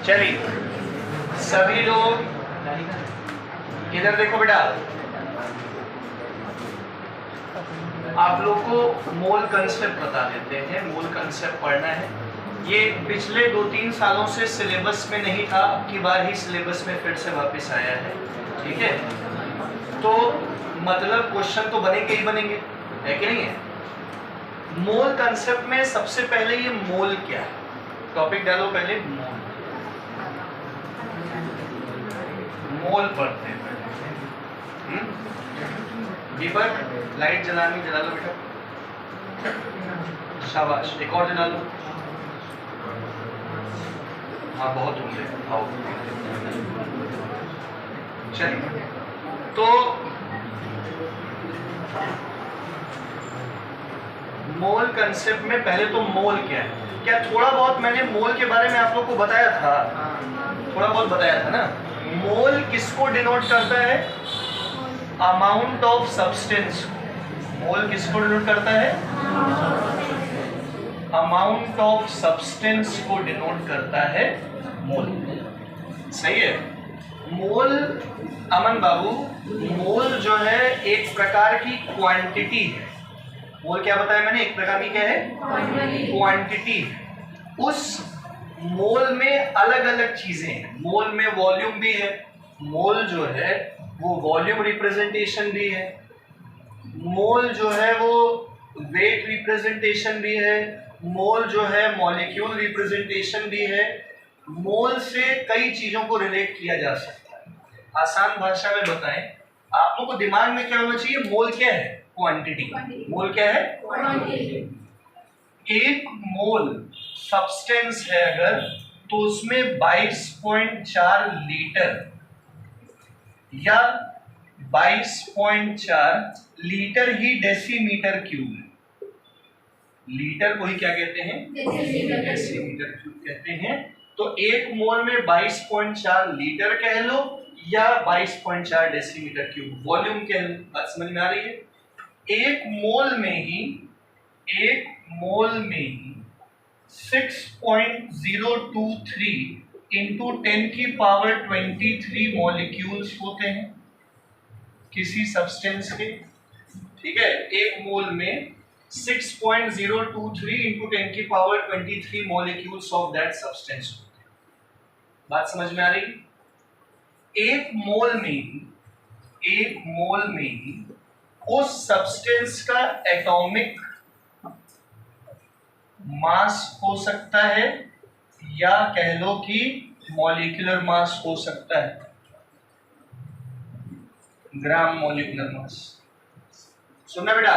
चलिए सभी लोग इधर देखो बेटा, आप लोग को मोल कंसेप्ट बता देते हैं। मोल कंसेप्ट पढ़ना है। ये पिछले 2-3 सालों से सिलेबस में नहीं था, अब की बार ही सिलेबस में फिर से वापस आया है। ठीक है, तो मतलब क्वेश्चन तो बनेंगे ही बनेंगे, है कि नहीं है। मोल कंसेप्ट में सबसे पहले ये मोल क्या है, टॉपिक डालो पहले। मोल पढ़ते हैं पहले। दीपक लाइट जलानी, जला लो बेटा, शाबाश। एक और जला लो। हाँ बहुत होंगे, आओ। चलिए, तो मोल कंसेप्ट में पहले तो मोल क्या है। क्या थोड़ा बहुत मैंने मोल के बारे में आप लोग को बताया था, थोड़ा बहुत बताया था ना। मोल किसको डिनोट करता है? Amount of substance. मोल किसको डिनोट करता है? अमाउंट ऑफ सब्सटेंस को डिनोट करता है मोल। सही है। मोल, अमन बाबू, मोल जो है एक प्रकार की क्वांटिटी है। मोल क्या बताया मैंने? एक प्रकार की क्या है? क्वांटिटी। उस मोल में अलग अलग चीजें हैं। मोल में वॉल्यूम भी है, मोल जो है वो वॉल्यूम रिप्रेजेंटेशन भी है, मोल जो है वो वेट रिप्रेजेंटेशन भी है, मोल जो है मॉलिक्यूल रिप्रेजेंटेशन भी है। मोल से कई चीजों को रिलेट किया जा सकता है। आसान भाषा में बताएं, आप लोगों को दिमाग में क्या होना चाहिए? मोल क्या है? क्वांटिटी। मोल क्या है? एक मोल सब्सटेंस है अगर, तो उसमें 22.4 लीटर या 22.4 लीटर ही डेसीमीटर क्यूब है। लीटर को ही क्या कहते हैं? डेसीमीटर क्यूब कहते हैं। तो एक मोल में 22.4 लीटर कह लो या 22.4 डेसीमीटर क्यूब वॉल्यूम कह लो। बात समझ में आ रही है? एक मोल में ही 6.023 इंटू 10 की पावर 23 मॉलिक्यूल्स होते हैं किसी सब्सटेंस के। ठीक है, एक मोल में 6.023 इंटू 10 की power 23 molecules of that substance होते हैं। बात समझ में आ रही? एक मोल में ही उस सब्सटेंस का एटॉमिक मास हो सकता है या कह लो कि मॉलिक्यूलर मास हो सकता है, ग्राम मॉलिक्यूलर मास। सुनना बेटा,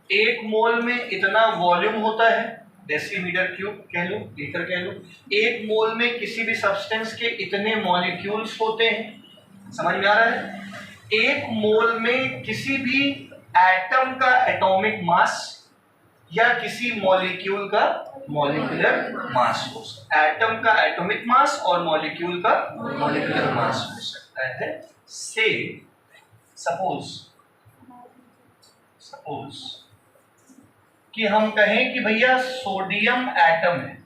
एक मोल में इतना वॉल्यूम होता है, डेसीमीटर क्यूब कह लो, लीटर कह लो। एक मोल में किसी भी सब्सटेंस के इतने मॉलिक्यूल्स होते हैं। समझ में आ रहा है? एक मोल में किसी भी एटम का एटॉमिक मास या किसी मॉलिक्यूल का मॉलिक्यूलर मास हो सकता है। एटम का एटॉमिक मास और मॉलिक्यूल का मॉलिक्यूलर मास हो सकता है। से सपोज कि हम कहें कि भैया सोडियम एटम है,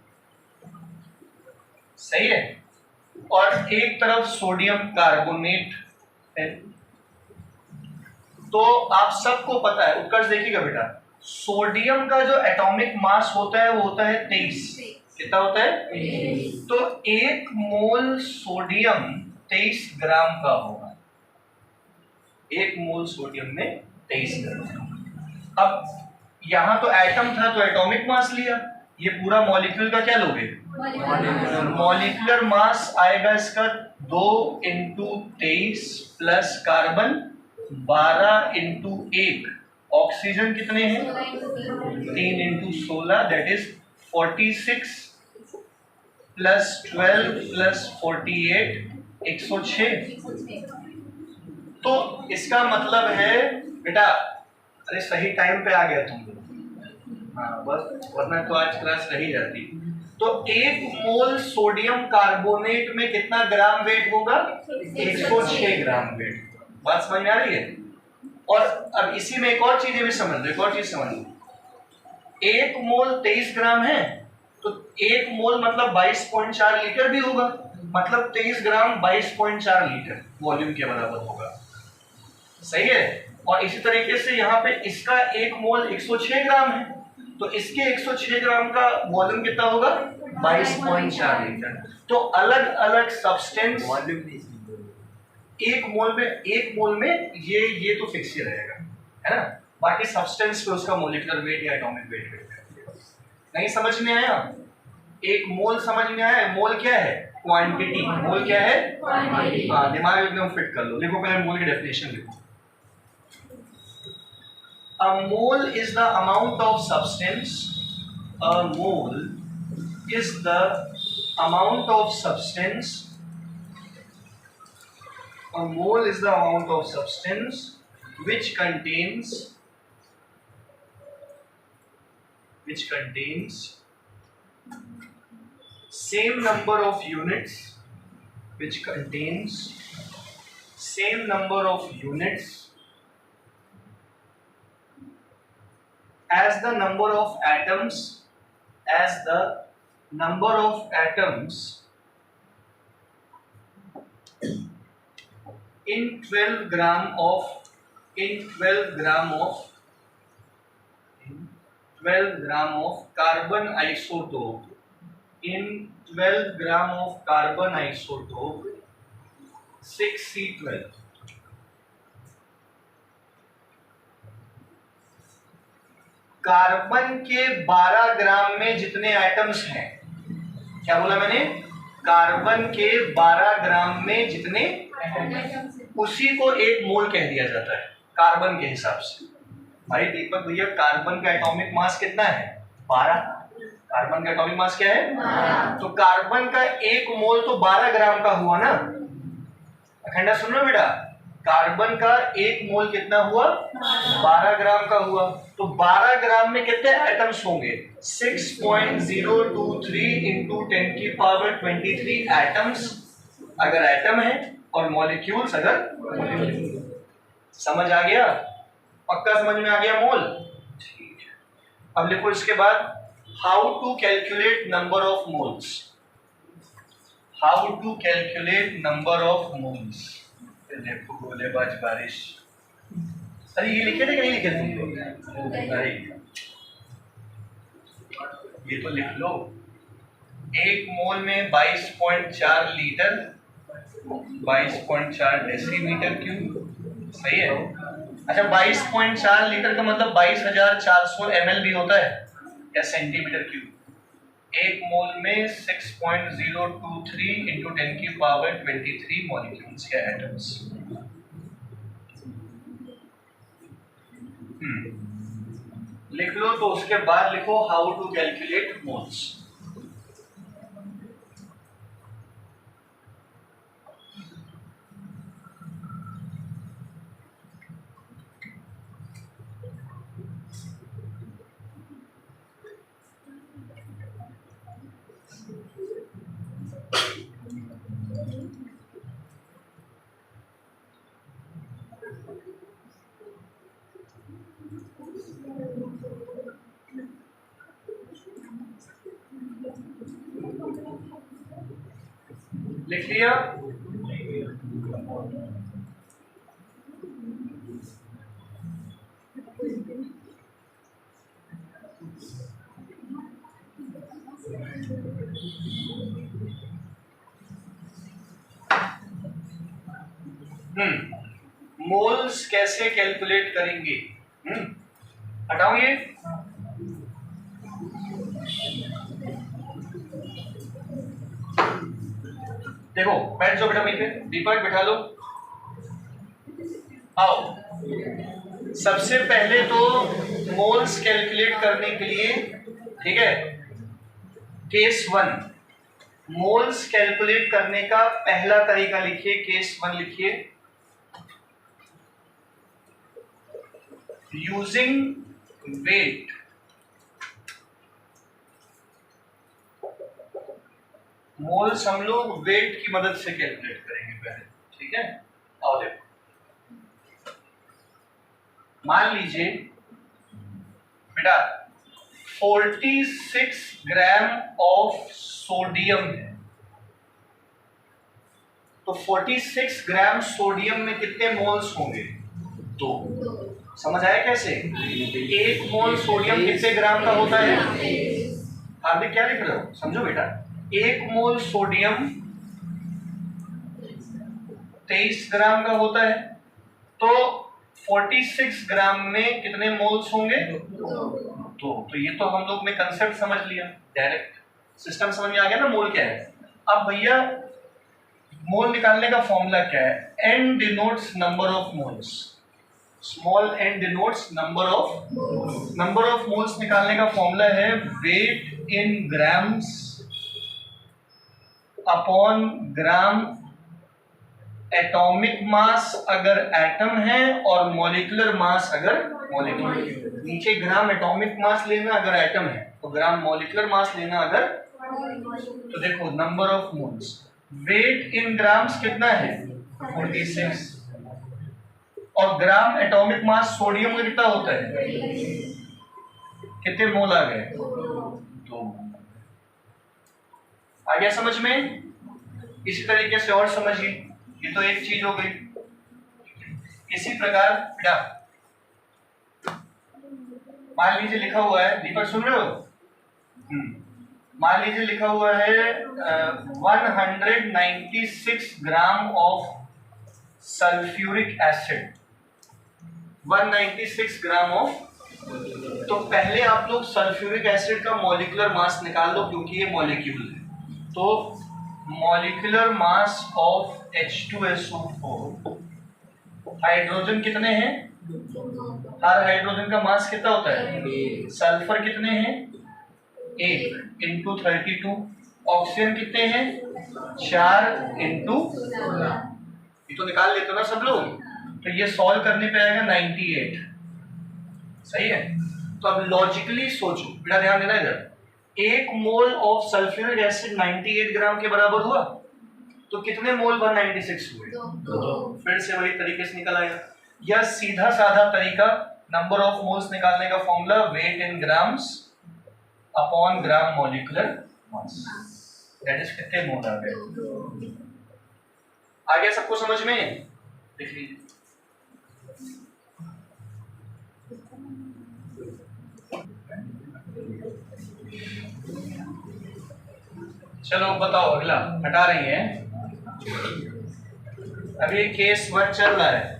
सही है, और एक तरफ सोडियम कार्बोनेट है। तो आप सबको पता है, उत्कर्ष देखिएगा बेटा, सोडियम का जो एटॉमिक मास होता है वो होता है 23। कितना होता है? 23। तो एक मोल सोडियम 23 ग्राम का होगा। एक मोल सोडियम में 23 ग्राम। अब यहां तो एटम था तो एटॉमिक मास लिया, ये पूरा मॉलिक्यूल का क्या लोगे? मॉलिक्यूलर मास आएगा इसका 2 into 23 plus carbon 12 into 1। Oxygen कितने हैं? 3 into 16, that is 46 plus 12 plus 48, 106। तो इसका मतलब है बेटा, अरे सही टाइम पे आ गया तुम लोग। हाँ बस, वरना तो आज क्लास रही जाती। तो एक मोल सोडियम कार्बोनेट में कितना ग्राम वेट होगा? 106 ग्राम वेट। बात समझ में आ रही है? और अब इसी में एक और चीज भी समझ लो, एक और चीज समझ लो। एक मोल 23 ग्राम है तो 1 मोल मतलब 22.4 लीटर भी होगा, मतलब 23 ग्राम 22.4 लीटर वॉल्यूम के बराबर होगा। सही है। और इसी तरीके से यहाँ पे इसका 1 मोल 106 ग्राम है, तो इसके 106 ग्राम का वॉल्यूम कितना होगा? 22.4 लीटर। तो अलग अलग सब्सटेंस एक मोल में ये तो फिक्स ही रहेगा, है ना। बाकी सब्सटेंस पे उसका मोलिकुलर वेट या एटॉमिक वेट नहीं समझ में आया? एक मोल समझ में आया? मोल क्या है? क्वांटिटी। मोल क्या है? क्वांटिटी। हाँ, दिमाग एकदम फिट कर लो। लिखो पहले मोल की डेफिनेशन लिखो। A mole is the amount of substance. A mole is the amount of substance. A mole is the amount of substance which contains same number of units, which contains same number of units as the number of atoms in 12 gram of carbon isotope, in 12 gram of carbon isotope 6C12. Carbon के 12 ग्राम में जितने atoms हैं, क्या बोला मैंने? Carbon के 12 ग्राम में जितने, उसी को 1 मोल कह दिया जाता है कार्बन के हिसाब से। भाई दीपक भैया, कार्बन का एटॉमिक मास कितना है? 12। कार्बन का एटॉमिक मास क्या है? 12। तो कार्बन का 1 मोल तो 12 ग्राम का हुआ ना। अखंडा सुन लो बेटा, कार्बन का 1 मोल कितना हुआ? 12 ग्राम का हुआ। तो 12 ग्राम में कितने एटम्स होंगे? 6.023 इंटू 10 की पावर 23 एटम्स अगर एटम है, और मॉलिक्यूल्स अगर मॉलिक्यूल। समझ आ गया? पक्का समझ में आ गया मोल? ठीक है। अब लिखो इसके बाद, how to calculate number of moles. How to calculate number of moles. देखो गोलेबाज बारिश, अरे ये लिखे थे कि नहीं लिखे थे? अरे ये तो लिख लो। 1 मोल में 22.4 लीटर, 22.4 डेसीमीटर क्यूब। सही है। अच्छा, 22.4 लीटर का मतलब 22,400 ml भी होता है, या सेंटीमीटर क्यूब। 1 मोल में 6.023 इंटू 10 की पावर 23 मॉलिक्यूल्स या एटम्स। लिख लो। तो उसके बाद लिखो हाउ टू कैलकुलेट मोल्स। लिख लिया? मोल्स कैसे कैलकुलेट करेंगे? हटाओ ये। देखो, बैठ जाओ बेटा वहीं पे। दीपक बैठा लो। आओ, सबसे पहले तो मोल्स कैलकुलेट करने के लिए, ठीक है, केस 1 मोल्स कैलकुलेट करने का पहला तरीका लिखिए। केस 1 लिखिए, यूजिंग वेट। मोल्स हम लोग वेट की मदद से कैलकुलेट करेंगे पहले, ठीक है। आओ देखो, मान लीजिए बेटा 46 ग्राम ऑफ सोडियम है। तो 46 ग्राम सोडियम में कितने मोल्स होंगे? 2। समझ आया कैसे? 1 मोल सोडियम कितने ग्राम का होता है? हार्दिक क्या लिख रहे हो? समझो बेटा, 1 मोल सोडियम 23 ग्राम का होता है। तो 46 ग्राम में कितने मोल्स होंगे? 2। तो ये तो हम लोग ने कंसेप्ट समझ लिया, डायरेक्ट सिस्टम समझ में आ गया ना, मोल क्या है। अब भैया मोल निकालने का फॉर्मूला क्या है? n denotes number of moles, small n denotes number of moles निकालने का फॉर्मूला है weight in grams upon gram atomic mass अगर एटम है और मॉलिक्यूलर मास अगर मॉलिक्यूल। नीचे ग्राम एटॉमिक मास लेना अगर एटम है, तो ग्राम मॉलिक्यूलर मास लेना अगर। तो देखो number of moles, weight in grams कितना है? 46, और ग्राम एटॉमिक मास सोडियम का कितना होता है? कितने मोल आ गए? 2। आ गया समझ में? इसी तरीके से और समझिए, ये तो एक चीज हो गई। इसी प्रकार बेटा मान लीजिए लिखा हुआ है, दीपक सुन रहे हो? मान लीजिए लिखा हुआ है 196 gram of sulphuric acid, 196 gram of. तो पहले आप लोग सल्फ्यूरिक एसिड का मॉलिक्यूलर मास निकाल लो, क्योंकि ये मॉलिक्यूल है। तो molecular mass of H2SO4, hydrogen कितने हैं? हर हाइड्रोजन का मास कितना होता है? सल्फर कितने हैं? 1 इंटू 32। ऑक्सीजन कितने हैं? 4 इंटू। ये तो निकाल लेते हो ना सब लोग। तो ये सॉल्व करने पे आएगा 98। सही है? तो अब लॉजिकली सोचो बेटा, ध्यान देना इधर। 1 मोल ऑफ सल्फ्यूरिक एसिड 98 ग्राम के बराबर हुआ, तो कितने मोल 196 हुए? 2। फिर से वही तरीके से निकल आएगा। यह सीधा साधा तरीका नंबर ऑफ मोल्स निकालने का formula weight in grams upon gram molecular mass, that is कितने मोल आ गए। आ गया सबको समझ में? देख लीजिए। चलो बताओ अगला, हटा रही है अभी केस 1 चल रहा है।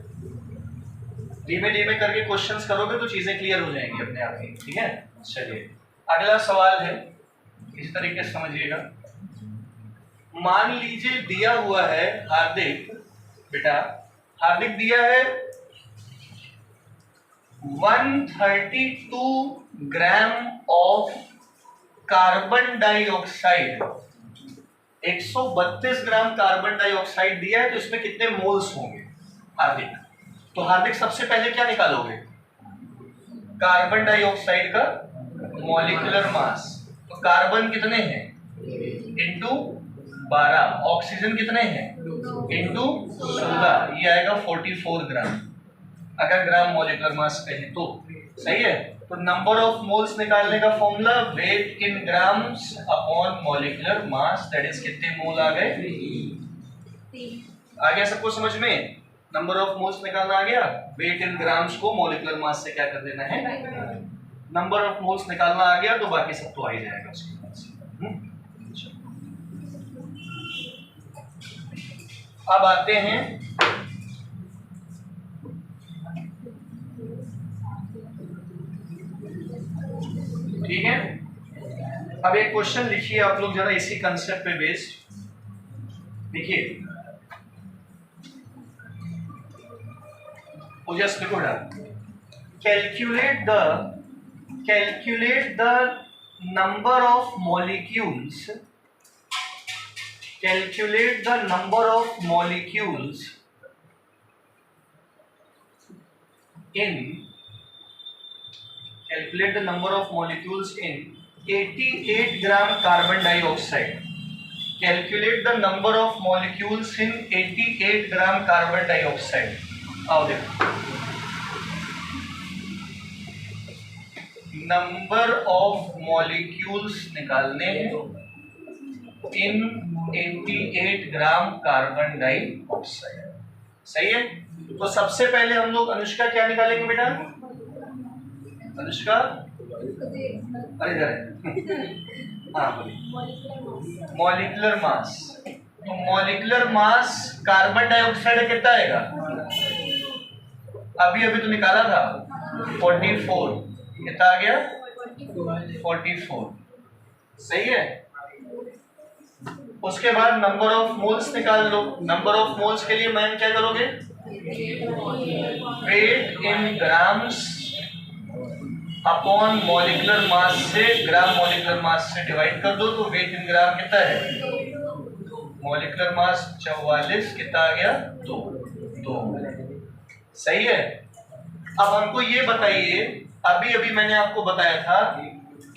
धीमे धीमे करके क्वेश्चंस करोगे तो चीजें क्लियर हो जाएंगी अपने आप ही। ठीक है, चलिए अगला सवाल है, इस तरीके से समझिएगा। मान लीजिए दिया हुआ है हार्दिक, बेटा हार्दिक दिया है 132 gram of carbon dioxide, 132 gram carbon dioxide दिया है। तो इसमें कितने मोल्स होंगे हार्दिक? तो हार्दिक सबसे पहले क्या निकालोगे? कार्बन डाइऑक्साइड का मॉलिक्यूलर मास। तो कार्बन कितने हैं? इंटू 12। ऑक्सीजन कितने हैं? इंटू 16। ये आएगा 44 ग्राम अगर ग्राम मॉलिक्यूलर मास कहें तो। सही है? तो नंबर ऑफ मोल्स निकालने का formula weight in grams upon molecular mass, that is कितने मोल आ गए? 3। आ गया सबको समझ में? नंबर ऑफ मोल्स निकालना आ गया, वेट इन ग्राम्स को मॉलिक्यूलर मास से क्या कर देना है? नंबर ऑफ मोल्स निकालना आ गया, तो बाकी सब तो आ ही जाएगा उसके बाद से। अब आते हैं ठीक है। अब एक क्वेश्चन लिखिए आप लोग जरा इसी कंसेप्ट पे बेस्ड। देखिए जस्ट लिखो ना, calculate the number of molecules, calculate the number of molecules in 88 gram carbon dioxide. Calculate the number of molecules in 88 gram carbon dioxide. आओ देखो, नंबर ऑफ मॉलिक्यूल्स निकालने हैं इन 88 ग्राम कार्बन डाइऑक्साइड। सही है। तो सबसे पहले हम लोग अनुष्का क्या निकालेंगे बेटा? अनुष्का अरे इधर हाँ बोलिए। Molecular mass. तो मॉलिक्यूलर मास कार्बन डाइऑक्साइड कितना आएगा? अभी अभी तो निकाला था 44। कितना आ गया? 44। सही है। उसके बाद नंबर ऑफ मोल्स निकाल लो। नंबर ऑफ मोल्स के लिए मैम क्या करोगे? Weight in grams upon molecular mass से ग्राम मॉलिक्यूलर मास से डिवाइड कर दो। तो वेट इन ग्राम कितना है? Molecular mass 44। कितना आ गया? 2। सही है। अब हमको ये बताइए, अभी अभी मैंने आपको बताया था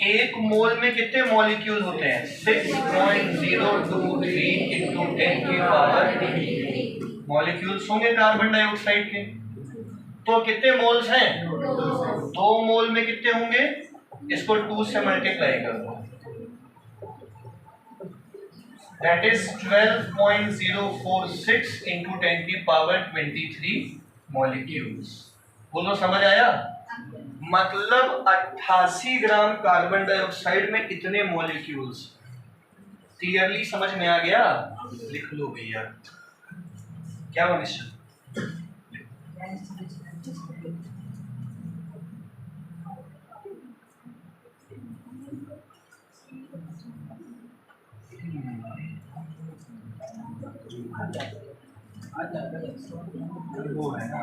एक मोल में कितने मॉलिक्यूल होते हैं? 6.023 इंटू 10 की पावर मॉलिक्यूल्स होंगे कार्बन डाइऑक्साइड के। तो कितने मोल्स हैं? 2 मोल में कितने होंगे? इसको 2 से मल्टीप्लाई कर दो। दैट इज 12.046 इंटू 10 की पावर 23 मॉलिक्यूल्स। बोलो समझ आया? मतलब 88 ग्राम कार्बन डाइऑक्साइड में इतने मॉलिक्यूल्स। क्लियरली समझ में आ गया? लिख लो भैया। क्या मनीषा? वो है ना,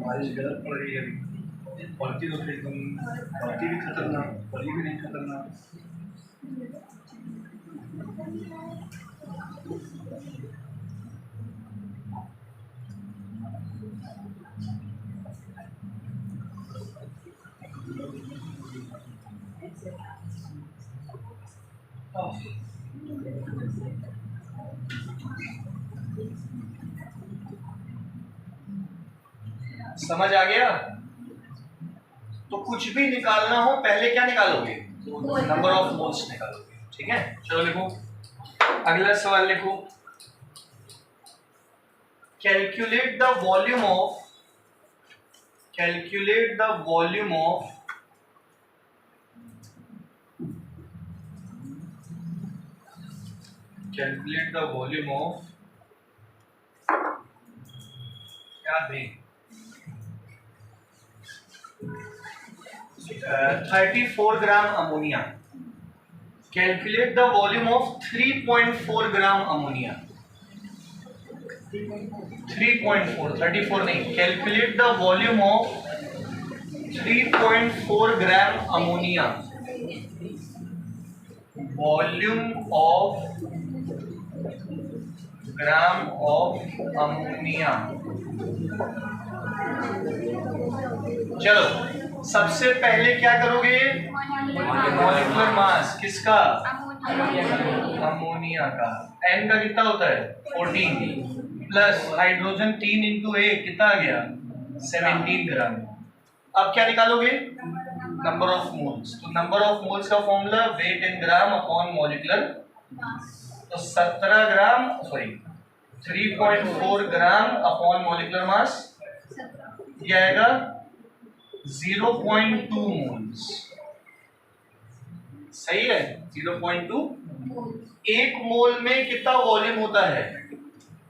बारिश गलत पड़ रही है अभी। पलटी तो एकदम, पलटी भी खतरनाक, पली भी नहीं खतरनाक। समझ आ गया? तो कुछ भी निकालना हो पहले क्या निकालोगे? नंबर ऑफ मोल्स निकालोगे। ठीक है, चलो लिखो। अगला सवाल लिखो। Calculate the volume of calculate the volume of क्या दें 34 gram ammonia. Calculate the volume of 3.4 gram ammonia. 3.4, 34 नहीं। Calculate the volume of 3.4 gram ammonia. Volume of gram of ammonia. चलो सबसे पहले क्या करोगे? मॉलिक्यूलर मास किसका? अमोनिया का। एन का कितना होता है? 14 प्लस हाइड्रोजन 3 इंटू 1 कितना आ गया? 17 ग्राम। अब क्या निकालोगे? Number of moles. तो नंबर ऑफ मोल्स का formula weight in gram upon molecular. तो 17 gram, sorry 3.4 gram upon molecular mass ये आएगा 0.2 मोल्स। सही है, 0.2। एक मोल में कितना वॉल्यूम होता है?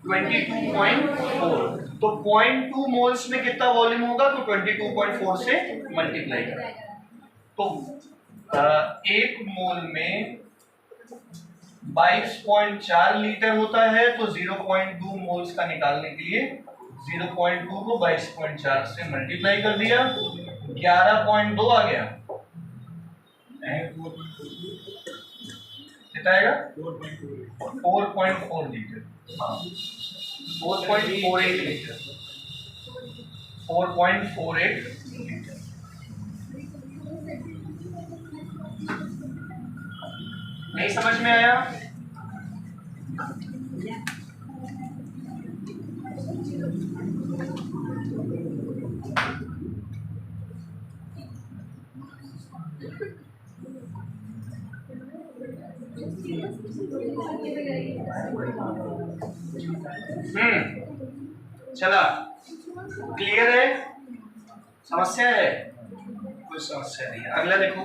22.4। तो 0.2 मोल्स में कितना वॉल्यूम होगा? तो 22.4 से मल्टीप्लाई करें। तो एक मोल में 22.4 लीटर होता है। तो 0.2 मोल्स का निकालने के लिए 0.2 को 22.4 से मल्टीप्लाई कर दिया, 11.2 आ गया। कितना आएगा? 4.4 लीटर। हाँ 4.48 लीटर। 4.48 लीटर। नहीं समझ में आया? चला, क्लियर है? समस्या है? कोई समस्या नहीं है। अगला देखो।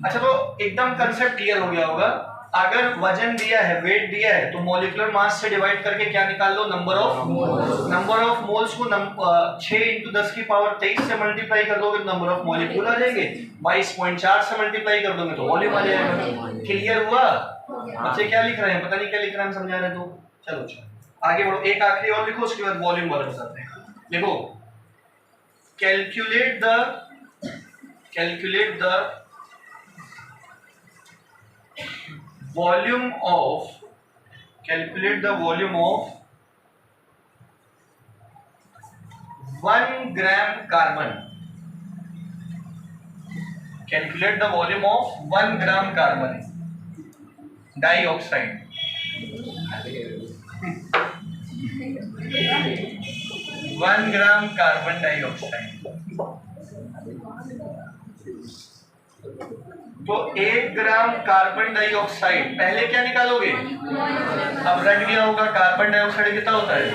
अच्छा, तो एकदम कंसेप्ट क्लियर हो गया होगा। अगर वजन दिया है, वेट दिया है, तो मॉलिक्यूलर मास से डिवाइड करके क्या निकाल लो? नंबर ऑफ मोल्स को 6 × 10 की पावर 23 से मल्टीप्लाई कर दोगे तो नंबर ऑफ मॉलिक्यूल आ जाएंगे। 22.4 से मल्टीप्लाई कर दोगे तो वॉल्यूम आ जाएगा। क्लियर हुआ? बच्चे क्या लिख रहे हैं? पता नहीं क्या लिख रहे हैं, समझा रहे तो चलो आगे बढ़ो। एक आखिरी और लिखो, उसके बाद वॉल्यूम वाला बताते हैं। देखो, calculate the volume of 1 gram carbon. Calculate the volume of 1 gram carbon dioxide. 1 gram carbon dioxide. तो 1 ग्राम कार्बन डाइऑक्साइड, पहले क्या निकालोगे? अब रट गया होगा, कार्बन डाइऑक्साइड कितना होता है?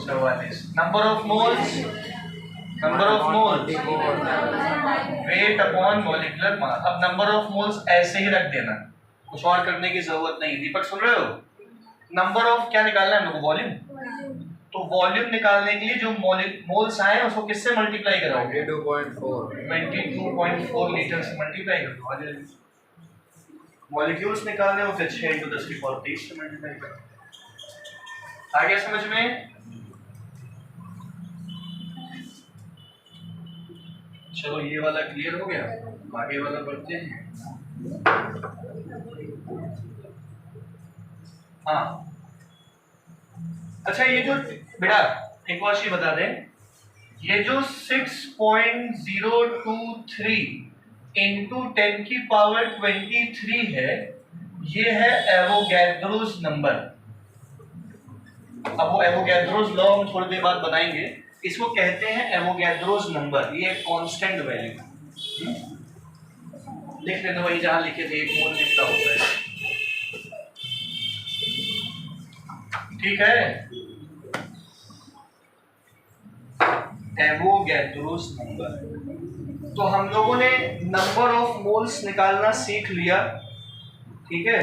44। Number of moles weight upon molecular मास। अब नंबर ऑफ मोल्स ऐसे ही रख देना, कुछ और करने की जरूरत नहीं। दीपक सुन रहे हो? नंबर ऑफ क्या निकालना है हम लोग? वॉल्यूम। तो वॉल्यूम निकालने के लिए जो मोल्स आए उसको किससे मल्टीप्लाई कराओगे? 22.4 लीटर से मल्टीप्लाई कर दो, आ जाएगा। मॉलिक्यूल्स निकालने होते 6 × 10 की पावर 23 से मल्टीप्लाई करो। आ गया समझ में? चलो, ये वाला क्लियर हो गया। आगे वाला बढ़ते हैं। हाँ, अच्छा, ये जो बेटा एक और चीज बता दें, ये जो 6.023 × 10 की पावर 23 है, ये है एवोगैड्रोस नंबर। अब वो एवोगैड्रोस लॉ हम थोड़ी देर बाद बनाएंगे। इसको कहते हैं एवोगैड्रोस नंबर। ये एक कांस्टेंट वैल्यू। लिख लेना वही जहां लिखे थे, 1 मोल कितना होता है। ठीक है, एवोगैड्रोस नंबर। तो हम लोगों ने नंबर ऑफ मोल्स निकालना सीख लिया। ठीक है,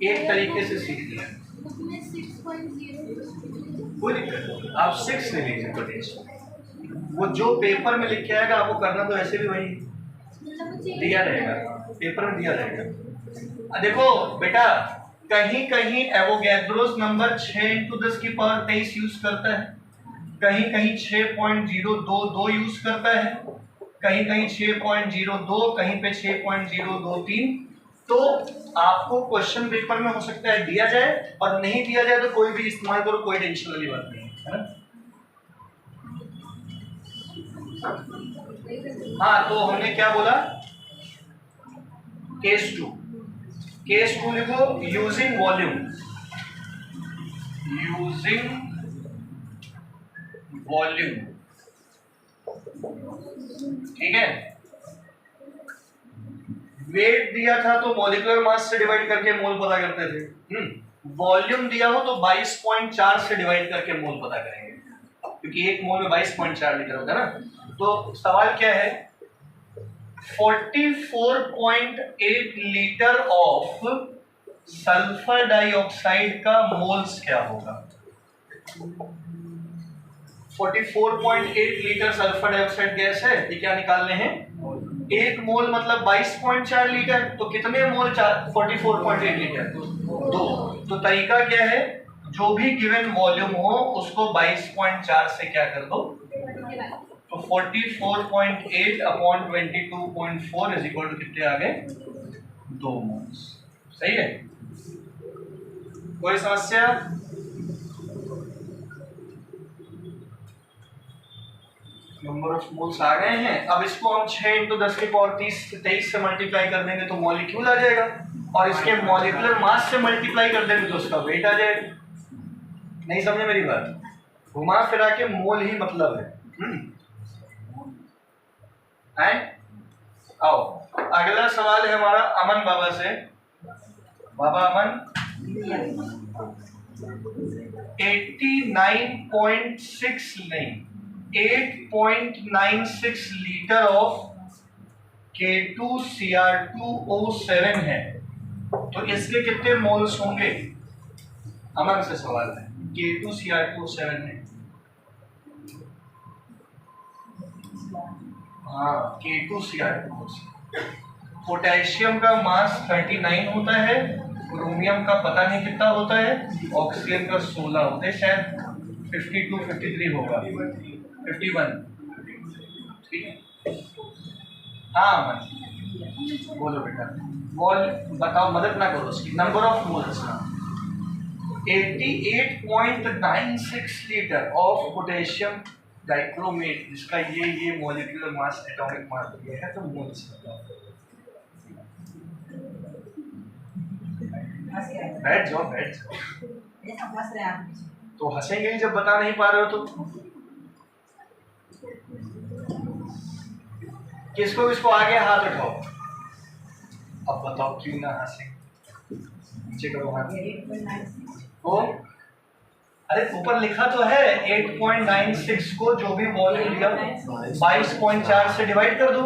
एक तरीके से सीख लिया। कोई दिक्कत नहीं, आप 6 ले लीजिए। वो जो पेपर में लिख के आएगा आपको करना तो ऐसे भी वही दिया रहेगा, पेपर में दिया रहेगा। देखो बेटा, कहीं कहीं एवोगैड्रोस नंबर 6 × 10 की पावर 23 यूज करता है, कहीं कहीं 6.022 यूज करता है, कहीं कहीं 6.02, कहीं पे 6.023। तो आपको क्वेश्चन पेपर में हो सकता है दिया जाए और नहीं दिया जाए तो कोई भी इस्तेमाल करो, कोई टेंशन वाली बात नहीं है। हाँ, तो हमने क्या बोला? केस 2 लिखो, यूजिंग वॉल्यूम। ठीक है, वेट दिया था तो मॉलिक्यूलर मास से डिवाइड करके मोल पता करते थे। वॉल्यूम दिया हो तो 22.4 से डिवाइड करके मोल पता करेंगे, क्योंकि एक मोल में 22.4 लीटर होता है ना। तो सवाल क्या है? 44.8 लीटर ऑफ सल्फर डाइऑक्साइड का मोल्स क्या होगा? 44.8 लीटर सल्फर डाइऑक्साइड गैस है, ये क्या निकालने हैं? एक मोल मतलब 22.4 लीटर, तो कितने मोल? 44.8 लीटर, 2। तो तरीका क्या है? जो भी गिवन वॉल्यूम हो उसको 22.4 से क्या कर दो? तो 44.8 अपॉन 22.4 इज इक्वल टू कितने आ गए? 2 मोल्स। सही है, कोई समस्या? नंबर ऑफ मोल्स आ गए हैं। अब इसको हम 6 × 10 की पावर 23 से मल्टीप्लाई कर देंगे तो मॉलिक्यूल आ जाएगा, और इसके मॉलिक्यूलर मास से मल्टीप्लाई कर देंगे तो उसका वेट आ जाएगा। नहीं समझे मेरी बात? घुमा फिरा के मोल ही मतलब है। अगला सवाल है हमारा अमन बाबा से। बाबा अमन, 8.96 लीटर ऑफ K2Cr2O7 है, तो इसके कितने मोल्स होंगे? अमन से सवाल है। K2Cr2O7 है, हाँ K2Cr2O7। पोटेशियम का मास 39 होता है, क्रोमियम का पता नहीं कितना होता है, ऑक्सीजन का 16 होता है, शायद 52 53 होगा, 51। ठीक है, हाँ मन बोलो बेटा, बोल बताओ, मदद ना करो उसकी। Number of moles 88.96 litre of potassium dichromate, जिसका ये मॉलिक्यूलर मास एटॉमिक मास ये है, तो मोल्स बताओ। बैठ जाओ बैठ जाओ, तो हंसेंगे ही जब बता नहीं पा रहे हो तो। किसको किसको आगे हाथ उठाओ, अब बताओ क्यों ना हंसे, नीचे करो हाथ। ओ अरे ऊपर लिखा तो है 8.96 को जो भी वॉल्यूम लिया 22.4 से डिवाइड कर दो।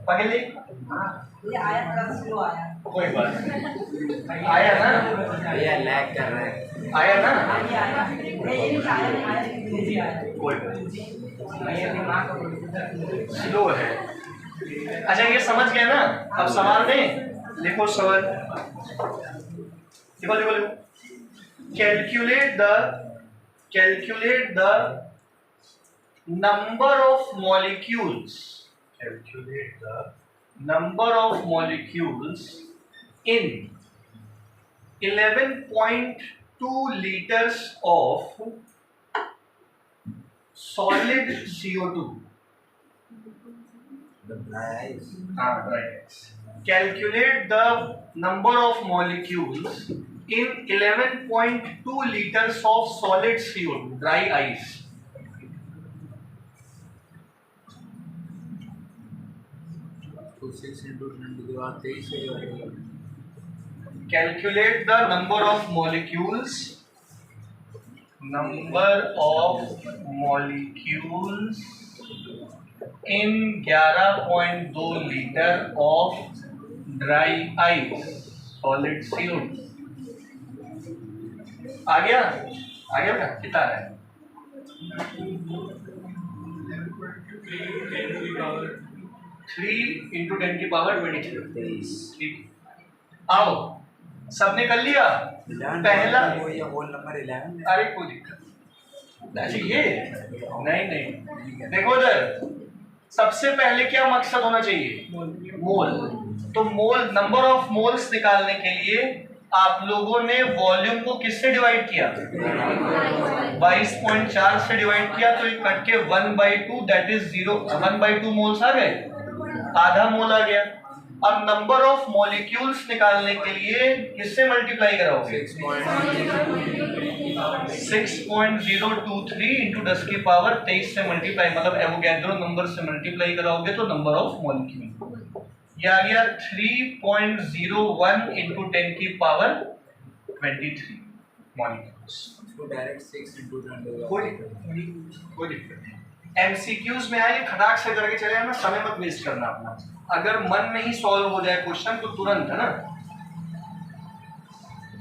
पहले ये आया थोड़ा स्लो आया, कोई बात नहीं, आया ना, भैया लैग कर रहा है, आया ना, आया ये नहीं आया कोई बात स्लो है। अच्छा ये समझ गए ना, अब सवाल में लिखो, सवाल लिखो लिखो लिखो। Calculate the number of molecules, calculate the number of molecules in 11.2 liters of solid CO2. the price. Dry ice. Calculate the number of molecules in 11.2 liters of solid CO2, dry ice. तो 6 into 10 to the power 23 से जाएगा। Calculate the number of molecules in 11.2 liter of dry ice, solid CO2। आ गया बेटा, कितना है? 3 into 10 की power 23। ठीक, आओ सबने कर लिया। पहला ये होल नंबर 11 अरे कोई दिक्कत अच्छा ये नहीं देखो इधर, सबसे पहले क्या मकसद होना चाहिए? मोल। तो मोल, नंबर ऑफ मोल्स निकालने के लिए आप लोगों ने वॉल्यूम को किससे डिवाइड किया? 22.4 से डिवाइड किया, तो ये कट के 1/2 दैट इज 0, 1/2 मोल्स आ गए, आधा मोल आ गया। अब नंबर ऑफ मॉलिक्यूल्स निकालने के लिए किससे मल्टीप्लाई कराओगे? 6.023 इंटू 10 की पावर 23 से मल्टीप्लाई, मतलब एवोगैड्रो नंबर से मल्टीप्लाई कराओगे तो नंबर ऑफ मॉलिक्यूल ये आ गया 3.01 इंटू 10 की पावर 23 मॉलिक्यूल्स। इसको डायरेक्ट 6 into 10 to the कोई दिक्कत नहीं। एमसीक्यूज में आए खटाक से करके चले आना, समय मत वेस्ट करना अपना। अगर मन में ही सॉल्व हो जाए क्वेश्चन तो तुरंत, है ना,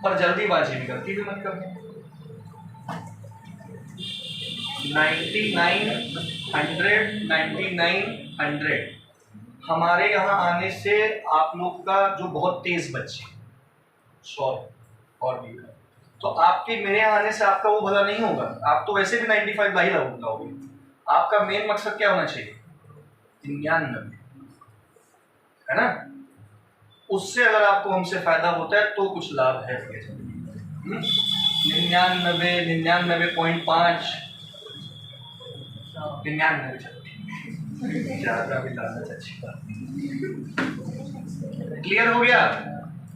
पर जल्दीबाजी भी गलती भी मत करना। 99 हमारे यहाँ आने से आप लोग का जो बहुत तेज बच्चे 100 और भी, तो आपके मेरे यहाँ आने से आपका वो भला नहीं होगा। आप तो वैसे भी 95 ला ही लाओगे। आपका मेन मकसद क्या होना चाहिए? 99, है ना। उससे अगर आपको हमसे फायदा होता है तो कुछ लाभ है। 99.5 ज्यादा भी लालच अच्छी बात। क्लियर हो गया?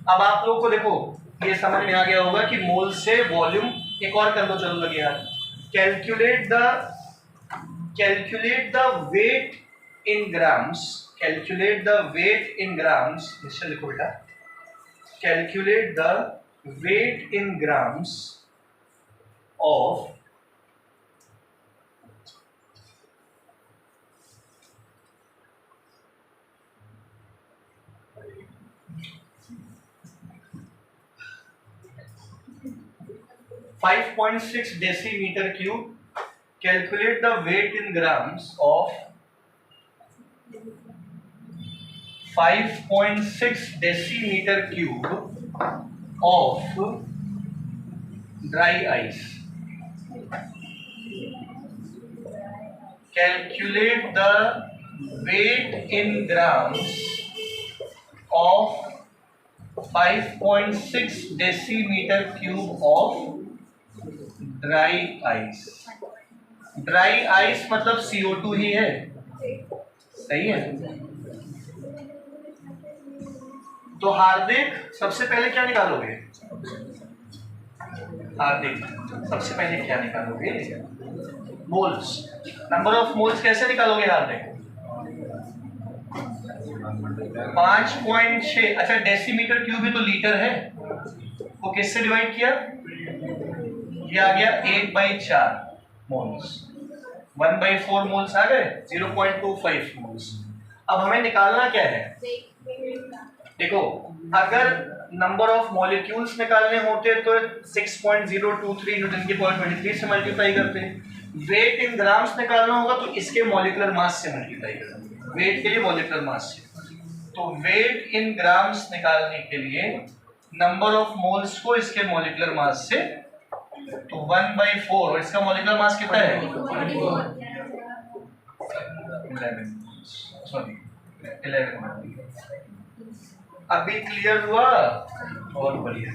अब आप लोगों को देखो ये समझ में आ गया होगा कि मोल से वॉल्यूम। एक और कर लो, चलो लगे यार। Calculate the weight in grams, calculate the weight in grams, निश्चय लिखो बेटा, calculate the weight in grams of 5.6 decimeter cube. Calculate the weight in grams of 5.6 decimeter cube of dry ice. Calculate the weight in grams of 5.6 decimeter cube of dry ice. Dry ice मतलब CO2 ही है, सही है. तो हार्दिक सबसे पहले क्या निकालोगे? हार्दिक सबसे पहले क्या निकालोगे? मोल्स. नंबर ऑफ मोल्स कैसे निकालोगे हार्दिक? 5.6. अच्छा, डेसीमीटर क्यूब ही तो लीटर है, वो किससे डिवाइड किया? ये आ गया 1/4 मोल्स. 1/4 मोल्स आ गए, 0.25 मोल्स. अब हमें निकालना क्या है? देखो, अगर नंबर ऑफ मॉलिक्यूल्स निकालने होते तो 6.023 न्यूटन की पावर 23 से मल्टीप्लाई करते. वेट इन ग्राम्स निकालना होगा तो इसके मॉलिक्यूलर मास से मल्टीप्लाई करते. वेट के लिए मॉलिक्यूलर मास से. तो वेट इन ग्राम्स निकालने के लिए नंबर ऑफ मोल्स को इसके मॉलिक्यूलर मास से, तो 1/4 और इसका मॉलिक्यूलर मास कितना है? 11. अभी क्लियर हुआ? बहुत बढ़िया.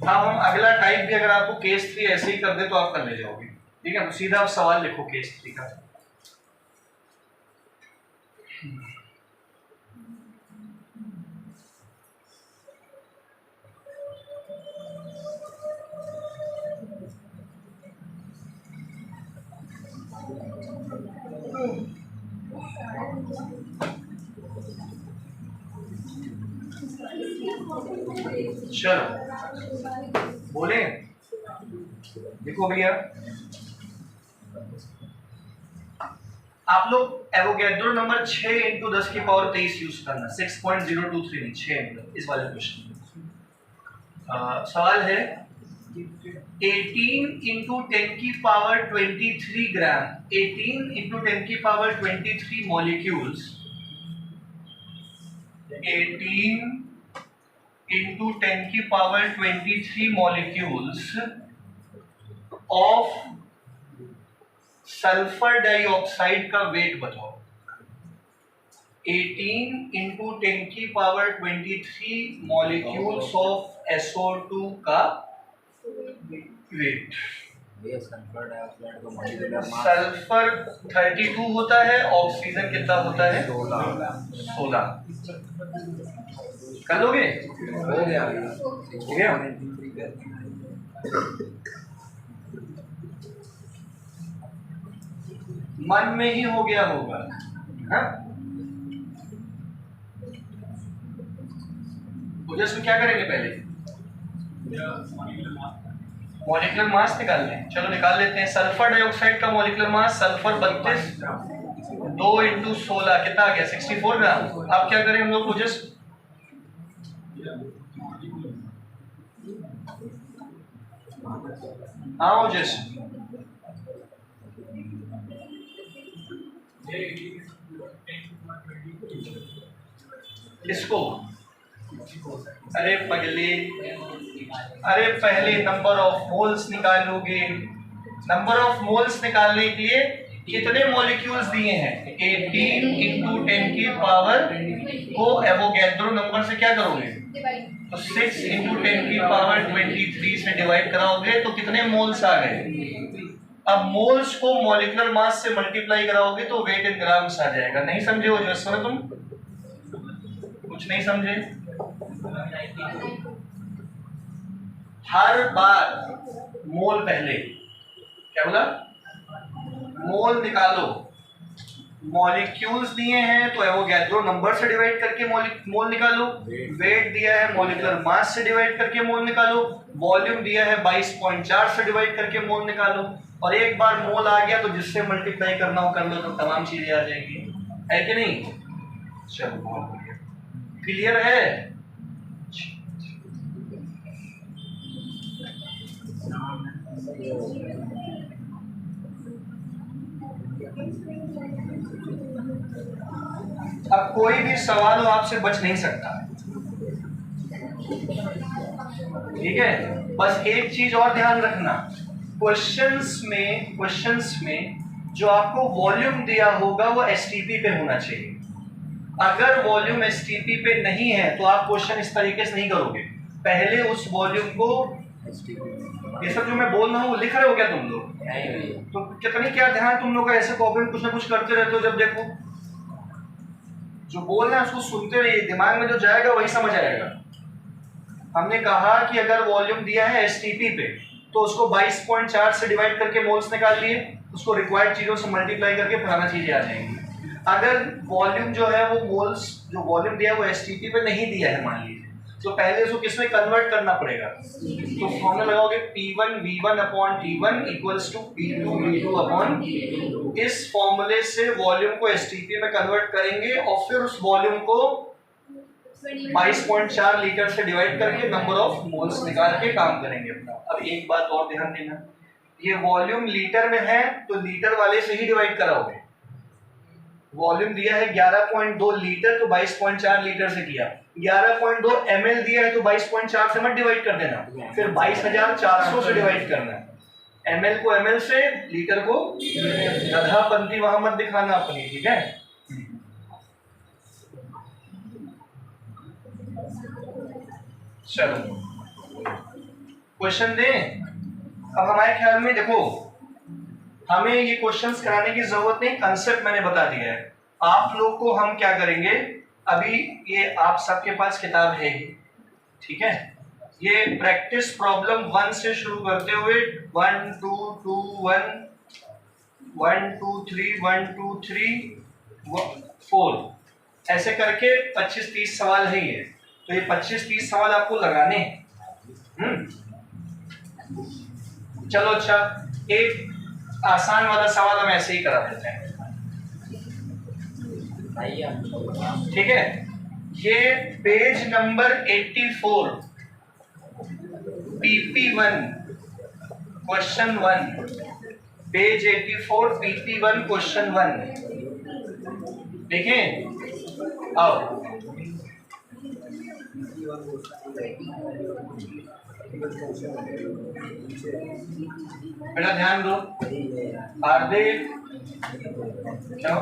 अब हम अगला टाइप भी, अगर आपको केस 3 ऐसे ही कर दे तो आप कर ले जाओगे. ठीक है, तो सीधा आप सवाल लिखो केस 3 का. चलो बोले, देखो भैया, आप लोग एवोगैड्रो नंबर 6 इंटू 10 की पावर 23 यूज करना. 6.023 नहीं, 6 इस वाले क्वेश्चन. सवाल है 18 इंटू 10 की पावर 23 ग्राम, 18 इंटू 10 की पावर 23 मॉलिक्यूल्स, 18 into 10 की power 23 molecules of sulphur dioxide का वेट बताओ. 18 into 10 की पावर 23 molecules of SO2 का वेट. सल्फर 32 होता है, ऑक्सीजन कितना होता है? 16. कर लोगे? हो गया. मन में ही हो गया होगा. तो क्या करेंगे पहले? मॉलिक्यूलर मास निकाल लें. चलो निकाल लेते हैं. सल्फर डाइऑक्साइड का मॉलिक्यूलर मास, सल्फर 32, 2 इंटू 16 कितना आ गया? 64 ग्राम. अब क्या करें हम लोग? ओजस हाँ ओजस, इसको, अरे पगले, अरे पहले नंबर ऑफ मोल्स निकालोगे. नंबर ऑफ मोल्स निकालने के लिए कितने मॉलिक्यूल्स दिए हैं? 18 इंटू 10 की पावर को एवोगैड्रो नंबर से क्या करोगे? तो 6 इंटू 10 की पावर 23 से डिवाइड कराओगे तो कितने मोल्स आ गए? अब मोल्स को मॉलिक्यूलर मास से मल्टीप्लाई कराओगे तो वेट इन ग्राम्स आ जाएगा. नहीं समझे हो जो इसमें? तुम कुछ नहीं समझे? हर बार मोल पहले, क्या बोला? मोल निकालो. मॉलिक्यूल्स दिए हैं तो एवोगैड्रो नंबर से डिवाइड करके मोल निकालो, वेट दिया है मॉलिक्यूलर मास से डिवाइड करके मोल निकालो, वॉल्यूम दिया है 22.4 से डिवाइड करके मोल निकालो, और एक बार मोल आ गया तो जिससे मल्टीप्लाई करना हो कर लो, तो तमाम चीजें आ जाएंगी, है कि नहीं? चलो बहुत बढ़िया, क्लियर है? अब कोई भी सवाल हो आपसे बच नहीं सकता, ठीक है? बस एक चीज और ध्यान रखना, क्वेश्चंस में जो आपको वॉल्यूम दिया होगा वो एसटीपी पे होना चाहिए। अगर वॉल्यूम एसटीपी पे नहीं है तो आप क्वेश्चन इस तरीके से नहीं करोगे, पहले उस वॉल्यूम को, ये सब जो मैं बोल रहा हूँ लिख रहे हो क्या तुम लोग? तो कितनी क्या ध्यान तुम लोग का, ऐसे कॉपी में कुछ ना कुछ करते रहते हो, जब देखो जो बोल रहे हैं उसको सुनते रहिए, दिमाग में जो जाएगा वही समझ आएगा। हमने कहा कि अगर वॉल्यूम दिया है एसटीपी पे तो उसको 22.4 से डिवाइड करके मोल्स निकाल लिए, उसको रिक्वायर्ड चीजों से मल्टीप्लाई करके फलाना चीजें आ जाएंगी। अगर वॉल्यूम जो है वो मोल्स, जो वॉल्यूम दिया है वो एसटीपी पे नहीं दिया है मान लीजिए, तो पहले उसको किसमें कन्वर्ट करना पड़ेगा? तो फॉर्मूला लगाओगे P1 V1 upon T1 equals to P2 V2 upon T2। इस फॉर्मूले से वॉल्यूम को एसटीपी में कन्वर्ट करेंगे और फिर उस वॉल्यूम को 22.4 लीटर से डिवाइड करके नंबर ऑफ मोल्स निकाल के काम करेंगे अपना। अब एक बात और ध्यान देना, ये वॉल्यूम लीटर में है तो लीटर वाले से ही डिवाइड कराओगे। वॉल्यूम दिया है 11.2 लीटर तो 22.4 लीटर से किया, 11.2 ml दिया है तो 22.4 से मत डिवाइड कर देना, फिर 22,400 से डिवाइड करना। ml को ml से, लीटर को गधापंती वहां मत दिखाना अपनी, ठीक है? चलो क्वेश्चन दें। अब हमारे ख्याल में देखो, हमें ये क्वेश्चंस कराने की जरूरत नहीं, कंसेप्ट मैंने बता दिया है। आप लोग को हम क्या करेंगे, अभी ये आप सबके पास किताब है ही, ठीक है? ये प्रैक्टिस प्रॉब्लम 1 से शुरू करते हुए 1 2 2 1 1 2 3 1 2 3 4 ऐसे करके 25-30 सवाल है ये, तो ये 25-30 सवाल आपको लगाने हैं। चलो अच्छा, एक आसान वाला सवाल हम ऐसे ही करा देते हैं, ठीक है? ये page number 84 PP1 question 1, page 84 PP1 question 1 देखें। आओ बेटा ध्यान दो, आर दे क्या?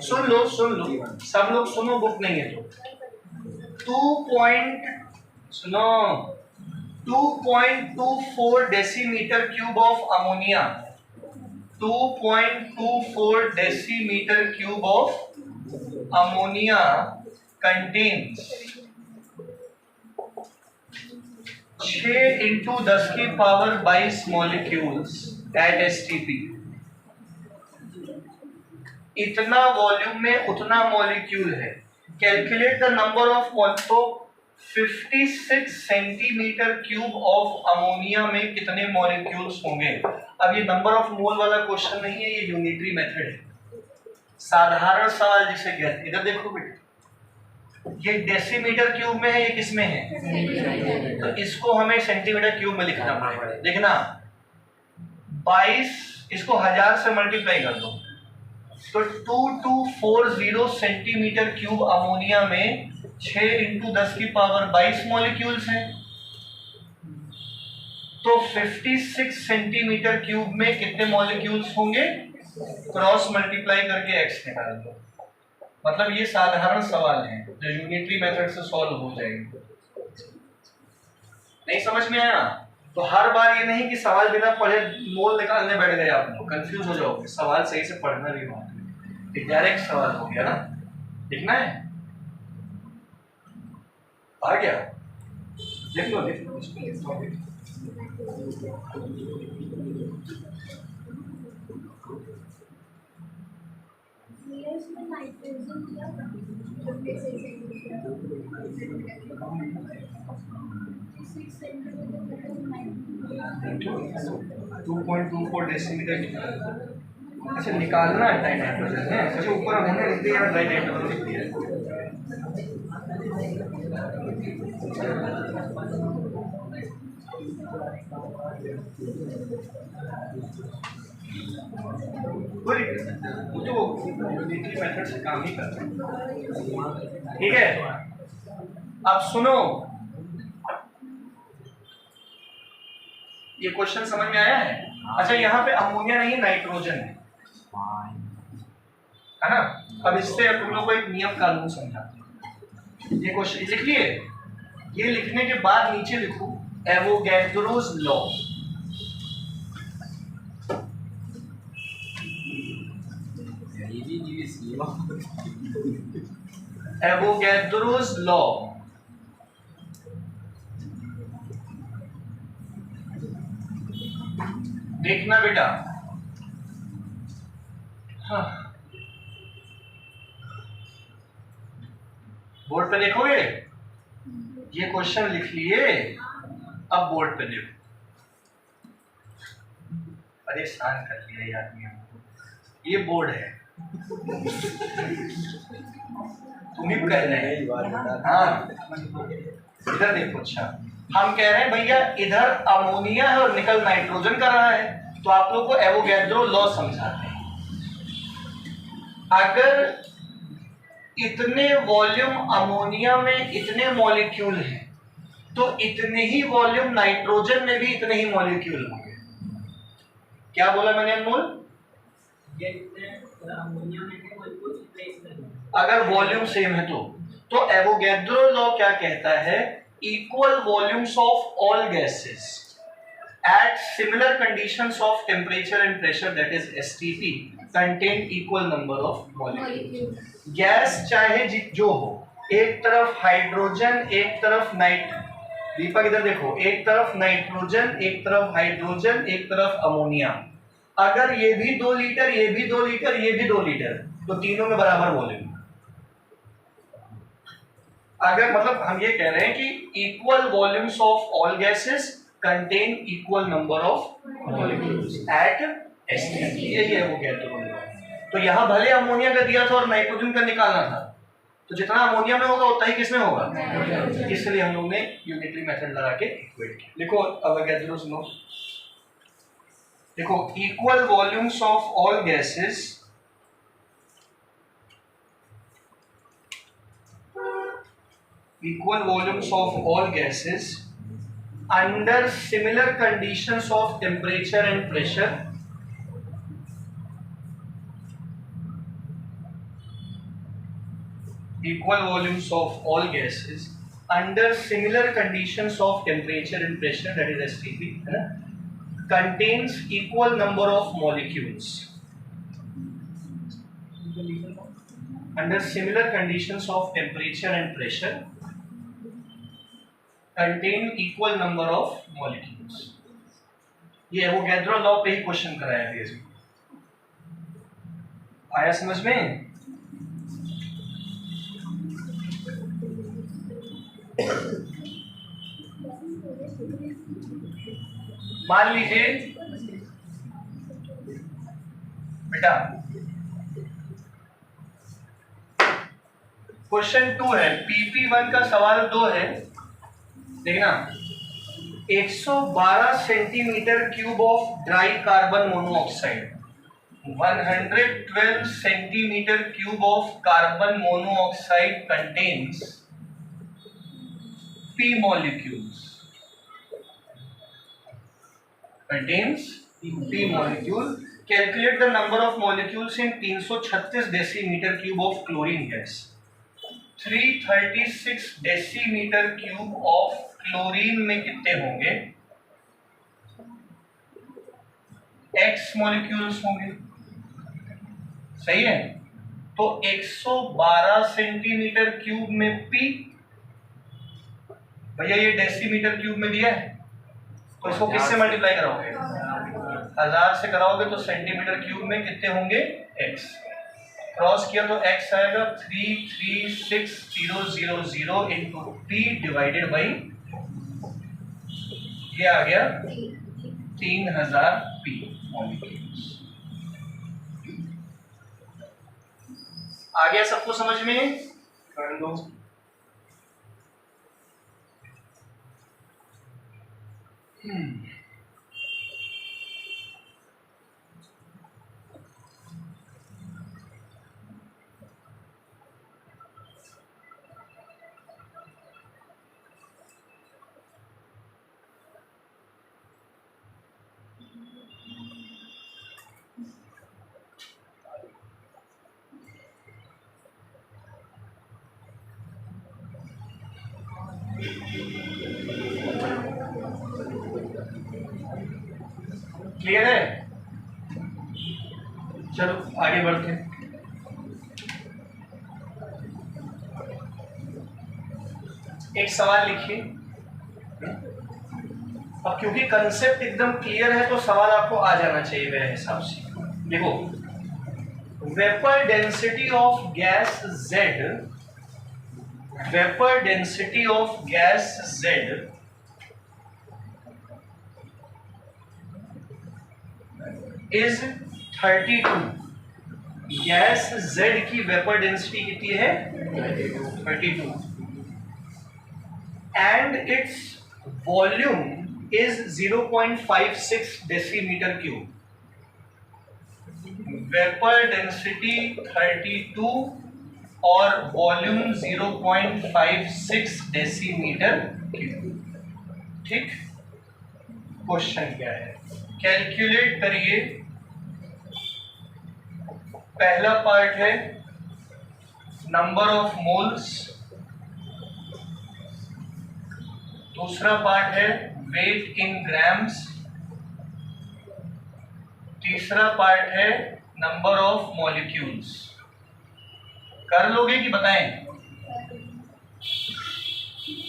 सुन लो सब लोग सुनो, बुक नहीं है तो 2.24 decimetre cube of ammonia, 2.24 decimetre cube of ammonia contains 6 into 10 की पावर 22 मॉलिक्यूल्स एट एसटीपी। इतना वॉल्यूम में उतना मॉलिक्यूल है। Calculate the number of molecule. 56 centimetre cube of ammonia में कितने मॉलिक्यूल्स होंगे? अब ये नंबर ऑफ मोल वाला क्वेश्चन नहीं है, ये यूनिटरी मेथड है, साधारण सवाल जिसे कहते हैं। इधर देखो बेटा, ये डेसीमीटर क्यूब में है, ये किस में है? तो इसको हमें सेंटीमीटर क्यूब में लिखना पड़ेगा। देखना 22, इसको 1000 से मल्टीप्लाई कर दो तो 2240 सेंटीमीटर क्यूब अमोनिया में 6 into 10 की पावर 22 मॉलिक्यूल्स हैं। तो 56 सेंटीमीटर क्यूब में कितने मॉलिक्यूल्स होंगे? क्रॉस मल्टीप्लाई करके x निकाल दो। मतलब ये साधारण सवाल है जो यूनिटरी मेथड से सॉल्व हो जाएंगे। नहीं समझ में आया? तो हर बार ये नहीं कि सवाल बिना पढ़े मोल निकालने बैठ गए, आप लोग कंफ्यूज हो जाओगे। सवाल सही से पढ़ना भी होगा, डायरेक्ट सवाल हो गया ना, लिखना है, आ गया, लिख लो इसको। डेसीमीटर। अच्छा निकालना है ड्राई नाइट्रोजन है। अच्छा ऊपर हमने लिख दिया ड्राई नाइट्रोजन लिख दिया। वो तो यूनिटरी मेथड से काम ही करता है। ठीक है, अब सुनो, ये क्वेश्चन समझ में आया है? अच्छा यहाँ पे अमोनिया नहीं नाइट्रोजन है ना। अब इससे तुम लोग को एक नियम कानून समझाते हैं। ये क्वेश्चन लिख लिए, ये लिखने के बाद नीचे लिखो एवोगैड्रोस लॉ। एवोगैड्रोस लॉ देखना बेटा। हाँ। बोर्ड पे देखोगे, ये क्वेश्चन लिख लिए, अब बोर्ड पे देखो। परेशान कर लिया ये आदमी हमको। ये बोर्ड है, तुम ही कह रहे हैं। हाँ इधर देखो। अच्छा हम कह रहे हैं भैया इधर अमोनिया है और निकल नाइट्रोजन का रहा है, तो आप लोग को एवोगैड्रो लॉ समझाते हैं। अगर इतने वॉल्यूम अमोनिया में इतने मॉलिक्यूल हैं, तो इतने ही वॉल्यूम नाइट्रोजन में भी इतने ही मॉलिक्यूल होंगे। क्या बोला मैंने अनमोल? अगर वॉल्यूम सेम है तो एवोगैड्रो लॉ क्या कहता है? Equal volumes of all gases at similar conditions of temperature and pressure, that is STP, contain equal number of molecules. Gas चाहे जो हो, एक तरफ हाइड्रोजन एक तरफ दीपक इधर देखो, एक तरफ नाइट्रोजन एक तरफ हाइड्रोजन एक तरफ अमोनिया। अगर ये भी 2 लीटर ये भी 2 लीटर ये भी 2 लीटर, तो तीनों में बराबर वॉल्यूम। अगर मतलब हम ये कह रहे हैं कि equal volumes of all gases contain equal number of molecules at STP। यही है वो गैड्रो लॉ। तो यहाँ भले अमोनिया का दिया था और नाइट्रोजन का निकालना था, तो जितना अमोनिया में होगा उतना ही किसमें होगा, इसलिए हम लोग ने यूनिटरी मेथड लगा के इक्वेट किया। लिखो अवोगैड्रोस लॉ, देखो equal volumes of all gases under similar conditions of temperature and pressure equal volumes of all gases under similar conditions of temperature and pressure, that is STP, contains equal number of molecules under similar conditions of temperature and pressure contain equal number of molecules। ये Avogadro law पे ही question कराया है। आया समझ में? मान लीजिए बेटा क्वेश्चन 2 है, PP1 का सवाल 2 है। देखना 112 centimetre cube of dry carbon monoxide, 112 centimetre cube of carbon monoxide contains P molecules, Calculate the number of molecules in 336 decimeter cube of chlorine gas। 336 decimetre cube of chlorine में कितने होंगे? X molecules होंगे, सही है। तो 112 centimetre cube में P, भैया ये डेसीमीटर क्यूब में दिया है, तो इसको किससे मल्टीप्लाई कराओगे? 1000 से कराओगे तो सेंटीमीटर क्यूब में कितने होंगे? X। क्रॉस किया तो x आएगा 336,000 इंटू P डिवाइडेड बाई ये आ गया 3000 P मॉलिक्यूल्स। आ गया सबको समझ में? कर लो। क्लियर है? चलो आगे बढ़ते हैं। एक सवाल लिखिए। अब क्योंकि कंसेप्ट एकदम क्लियर है तो सवाल आपको आ जाना चाहिए मेरे हिसाब से। देखो, vapour density of gas Z, vapour density of gas Z is 32। Gas Z की वेपर डेंसिटी कितनी है? 32 and its volume is 0.56 decimetre cube. Vapour density 32 और वॉल्यूम 0.56 डेसीमीटर क्यूब। ठीक, क्वेश्चन क्या है? कैलकुलेट करिए। पहला पार्ट है नंबर ऑफ मोल्स, दूसरा पार्ट है वेट इन ग्राम्स, तीसरा पार्ट है नंबर ऑफ मॉलिक्यूल्स। कर लोगे कि बताएं?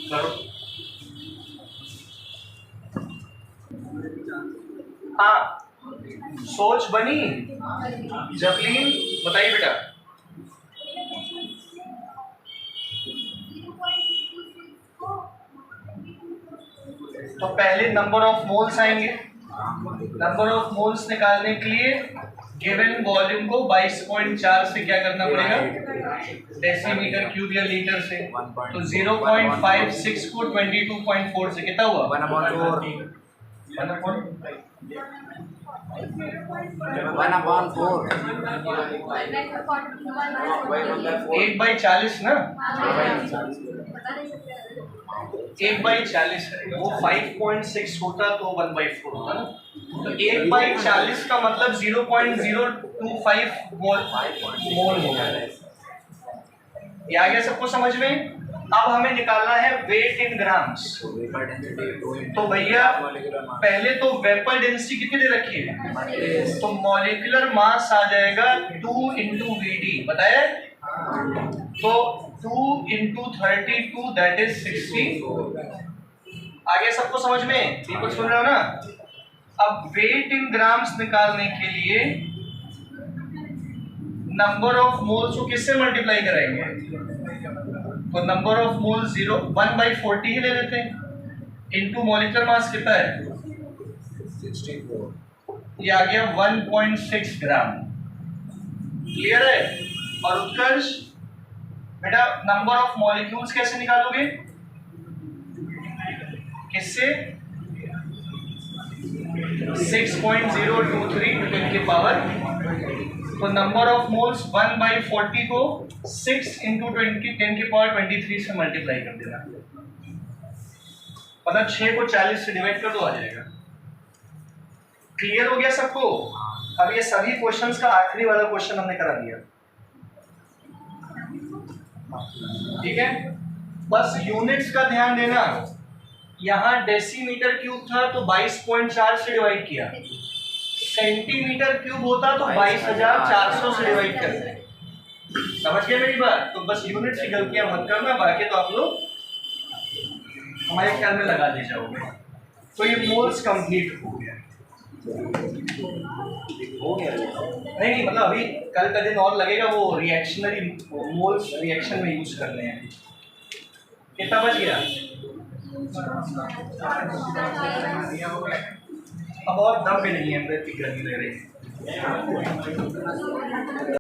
करो। हाँ, सोच बनी। जबलीन बताइए बेटा। तो पहले नंबर ऑफ मोल्स आएंगे। नंबर ऑफ मोल्स निकालने के लिए गिवन वॉल्यूम को 22.4 से क्या करना पड़ेगा? डेसीमीटर क्यूब या लीटर से। तो 0.56 को 22.4 से कितना हुआ? 1/4। 1/40 ना? 1/40 है, वो 5.6 होता तो 1/4 होता ना। तो 1/40 का मतलब 0.025 मोल होगा। ये आ गया सबको समझ में? अब हमें निकालना है वेट इन ग्राम्स। तो भैया पहले तो वेपर डेंसिटी कितनी दे रखी है? तो मॉलिक्यूलर मास आ जाएगा 2 × VD, बताया? तो 2 × 32 दैट इज 60। आगे सबको समझ में? दीपक सुन रहे हो ना? अब वेट इन ग्राम्स निकालने के लिए नंबर ऑफ मोल्स को किससे मल्टीप्लाई कराएंगे? तो नंबर ऑफ मोल्स 1/40 ही ले लेते हैं, इनटू मॉलिक्यूलर मास कितना है? 64। ये आ गया 1.6 ग्राम। क्लियर है? और उत्कर्ष बेटा नंबर ऑफ मॉलिक्यूल्स कैसे निकालोगे? किससे? 6.023 × 10 की पावर। तो नंबर ऑफ मोल्स 1/40 को 6 × 10 की पावर 23 से मल्टीप्लाई कर देना। मतलब 6 को 40 से डिवाइड कर दो, आ जाएगा। क्लियर हो गया सबको? अब ये सभी क्वेश्चंस का आखिरी वाला क्वेश्चन हमने करा दिया। ठीक है, बस यूनिट्स का ध्यान देना। यहाँ डेसीमीटर क्यूब था तो 22.4 से डिवाइड किया, सेंटीमीटर क्यूब होता तो 22,400 से डिवाइड करते। समझ गए मेरी बात? तो बस यूनिट्स की गलतियां मत करना, बाकी तो आप लोग हमारे ख्याल में लगा दे जाओगे। तो ये मोल्स कंप्लीट हो गया। हो गया नहीं मतलब अभी कल का दिन और लगेगा, वो रिएक्शनरी मोल्स रिएक्शन में यूज करने हैं। कितना बच गया? अब और दम भी नहीं है, पेट की गर्मी लग रही है।